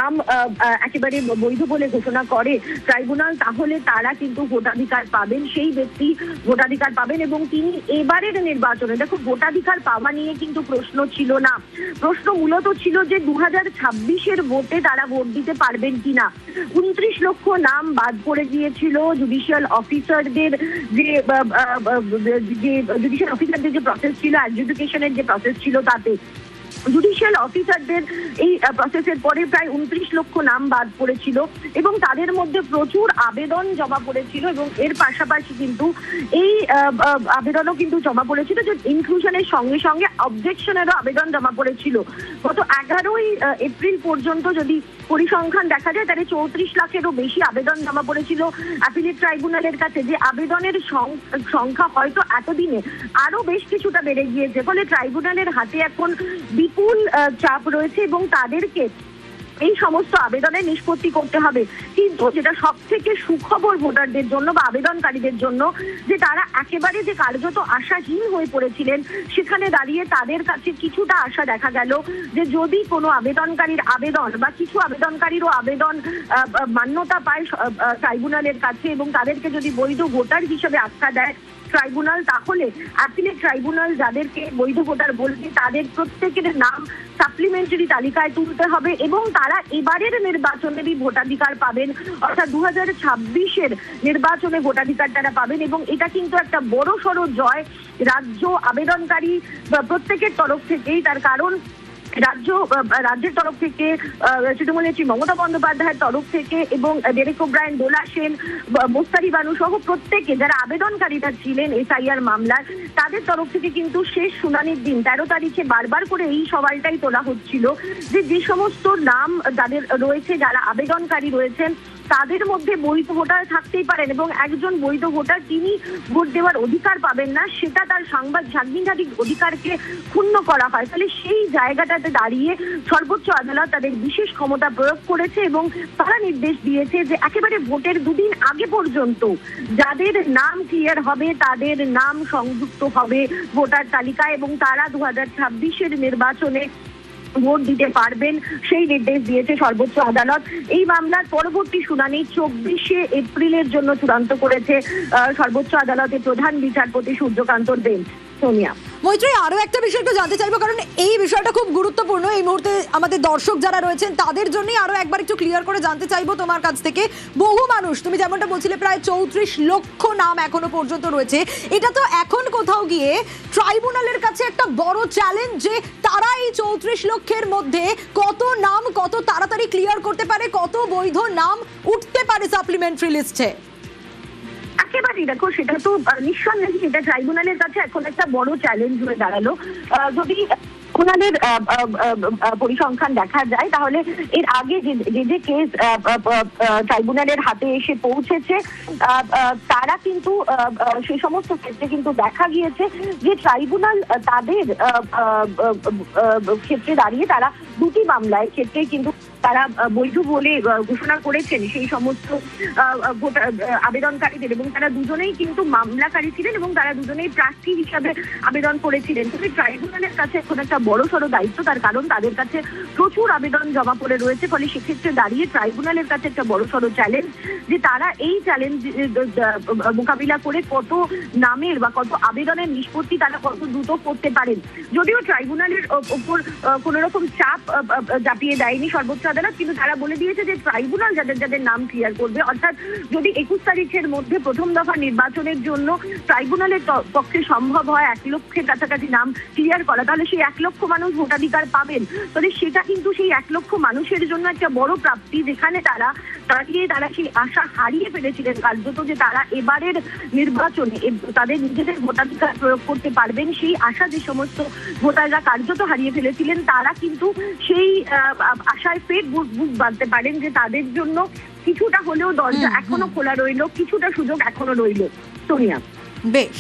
নাম একেবারে বৈধ বলে ঘোষণা করে ট্রাইব্যুনাল, তাহলে তারা কিন্তু ভোটাধিকার পাবেন, সেই ব্যক্তি ভোটাধিকার পাবেন। এবং তিনি এবারের নির্বাচনে, দেখো ভোটাধিকার পাওয়া নিয়ে কিন্তু প্রশ্ন ছিল না, প্রশ্ন মূলত ছিল যে 2026-এর ভোটে তারা ভোট দিতে পারবেন কিনা। 29 লক্ষ নাম বাদ পড়ে গিয়েছিল জুডিশিয়াল অফিসারদের যে প্রসেস ছিল, অ্যাডজুডিকেশনের যে প্রসেস ছিল, তাতে জুডিশিয়াল অফিসারদের এই প্রসেসের পরে প্রায় 29 লক্ষ নাম বাদ পড়েছিল এবং তাদের মধ্যে প্রচুর আবেদন জমা পড়েছিল। এবং এর পাশাপাশি কিন্তু এই আবেদনও কিন্তু জমা পড়েছিল যে ইনক্লুশনের সঙ্গে সঙ্গে অবজেকশনেরও আবেদন জমা পড়েছিল। গত 11ই এপ্রিল পর্যন্ত যদি পরিসংখ্যান দেখা যায়, তাহলে 34 লাখেরও বেশি আবেদন জমা পড়েছিল অ্যাপিলেট ট্রাইব্যুনালের কাছে। যে আবেদনের সংখ্যা হয়তো এতদিনে আরো বেশ কিছুটা বেড়ে গিয়েছে, ফলে ট্রাইব্যুনালের হাতে এখন বিপুল চাপ রয়েছে এবং তাদেরকে এই সমস্ত আবেদনের নিষ্পত্তি করতে হবে। কিন্তু যেটা সব থেকে সুখবর ভোটারদের জন্য বা আবেদনকারীদের জন্য, যে তারা একেবারে যে কার্যত আশাহীন হয়ে পড়েছিলেন, সেখানে দাঁড়িয়ে তাদের কাছে কিছুটা আশা দেখা গেল যে যদি কোনো আবেদনকারীর আবেদন বা কিছু আবেদনকারীরও আবেদন মান্যতা পায় ট্রাইব্যুনালের কাছে এবং তাদেরকে যদি বৈধ ভোটার হিসেবে আখ্যা দেয় ট্রাইব্যুনাল, তাহলে অ্যাপিলেট ট্রাইব্যুনাল যাদেরকে বৈধ ভোটার বলবে তাদের প্রত্যেকের নাম সাপ্লিমেন্টারি তালিকায় তুলতে হবে এবং তারা এবারের নির্বাচনেরই ভোটাধিকার পাবেন, অর্থাৎ 2026-এর নির্বাচনে ভোটাধিকার তারা পাবেন। এবং এটা কিন্তু একটা বড় সড়ো জয় রাজ্য আবেদনকারী প্রত্যেকের তরফ থেকেই, তার কারণ রাজ্যের তরফ থেকে তৃণমূল নেত্রী মমতা বন্দ্যোপাধ্যায়ের তরফ থেকে এবং ডেরেক ওব্রায়েন, দোলা সেন, মোস্তারি বানু সহ প্রত্যেকে যারা আবেদনকারীরা ছিলেন এসআইআর মামলার, তাদের তরফ থেকে কিন্তু শেষ শুনানির দিন 13 তারিখে বারবার করে এই সওয়ালটাই তোলা হচ্ছিল যে সমস্ত নাম যাদের রয়েছে, যারা আবেদনকারী রয়েছেন, তাদের মধ্যে বৈধ ভোটার থাকতেই পারেন এবং একজন বৈধ ভোটার তিনি ভোট দেওয়ার অধিকার পাবেন না, সেটা তার সাংবিধানিক অধিকারকে ক্ষুণ্ণ করা হয়। তাহলে সেই জায়গাটাতে দাঁড়িয়ে সর্বোচ্চ আদালত তাদের বিশেষ ক্ষমতা প্রয়োগ করেছে এবং তারা নির্দেশ দিয়েছে যে একেবারে ভোটের দুদিন আগে পর্যন্ত যাদের নাম ক্লিয়ার হবে তাদের নাম সংযুক্ত হবে ভোটার তালিকায় এবং তারা 2026-এর নির্বাচনে ভোট দিতে পারবেন, সেই নির্দেশ দিয়েছে সর্বোচ্চ আদালত। এই মামলার পরবর্তী শুনানি 24শে এপ্রিলের জন্য চূড়ান্ত করেছে সর্বোচ্চ আদালতের প্রধান বিচারপতি সূর্যকান্ত বেঞ্চ। সোনিয়া, মৈত্রী, আরো একটা বিষয় একটু জানতে চাইবো, কারণ এই বিষয়টা খুব গুরুত্বপূর্ণ এই মুহূর্তে আমাদের দর্শক যারা রয়েছেন তাদের জন্যই আরো একবার একটু ক্লিয়ার করে জানতে চাইবো তোমার কাছ থেকে। বহু মানুষ, তুমি যেমনটা বলছিলে প্রায় 34 লক্ষ নাম এখনো পর্যন্ত রয়েছে, এটা তো এখন কোথাও গিয়ে ট্রাইব্যুনালের কাছে একটা বড় চ্যালেঞ্জ যে তারা এই 34 লক্ষের মধ্যে কত নাম কত তাড়াতাড়ি ক্লিয়ার করতে পারে, কত বৈধ নাম উঠতে পারে সাপ্লিমেন্টারি লিস্টে। একেবারেই দেখো, সেটা তো নিঃসন্দেহে এটা ট্রাইব্যুনালের কাছে এখন একটা বড় চ্যালেঞ্জ হয়ে দাঁড়ালো। যদি ওনাদের পরিসংখ্যান দেখা যায়, তাহলে এর আগে যে কেস ট্রাইব্যুনালের হাতে এসে পৌঁছেছে, তারা কিন্তু সে সমস্ত ক্ষেত্রে কিন্তু দেখা গিয়েছে যে ট্রাইব্যুনাল তাদের ক্ষেত্রে দাঁড়িয়ে তারা দুটি মামলায় ক্ষেত্রে কিন্তু তারা বৈধ বলে ঘোষণা করেছেন সেই সমস্ত আবেদনকারীদের এবং তারা দুজনেই কিন্তু মামলাকারী ছিলেন এবং তারা দুজনেই প্রার্থী হিসাবে আবেদন করেছিলেন। তবে ট্রাইব্যুনালের কাছে এখন একটা বড় সড়ো দায়িত্ব, তার কারণ তাদের কাছে প্রচুর আবেদন জমা পড়ে রয়েছে। ফলে সেক্ষেত্রে দাঁড়িয়ে ট্রাইব্যুনালের কাছে একটা বড় সড়ো চ্যালেঞ্জ যে তারা এই চ্যালেঞ্জ মোকাবিলা করে কত নামের বা কত আবেদনের নিষ্পত্তি তারা কত দ্রুত করতে পারেন। যদিও ট্রাইব্যুনালের ওপর কোন রকম চাপ চাপিয়ে দেয়নি সর্বোচ্চ আদালত, কিন্তু তারা বলে দিয়েছে যে ট্রাইব্যুনাল যাদের নাম ক্লিয়ার করবে, অর্থাৎ যদি 21 তারিখের মধ্যে প্রথম দফা নির্বাচনের জন্য ট্রাইব্যুনালের পক্ষে সম্ভব হয় 1 লক্ষের কাছাকাছি নাম ক্লিয়ার করা, তাহলে সেই 1 লক্ষ মানুষ ভোটাধিকার পাবেন। তবে সেটা কিন্তু সেই 1 লক্ষ মানুষের জন্য একটা বড় প্রাপ্তি, যেখানে তারা সেই আশা হারিয়ে ফেলেছিলেন কার্যত যে তারা এবারের নির্বাচনে তাদের নিজেদের ভোটাধিকার প্রয়োগ করতে পারবেন। সেই আশা যে সমস্ত ভোটাররা কার্যত হারিয়ে ফেলেছিলেন, তারা কিন্তু সেই আশায় ফের বুক বাঁধতে পারেন যে তাদের জন্য কিছুটা হলেও দরজা এখনো খোলা রইল, কিছুটা সুযোগ এখনো রইল। সোনিয়া, বেশ।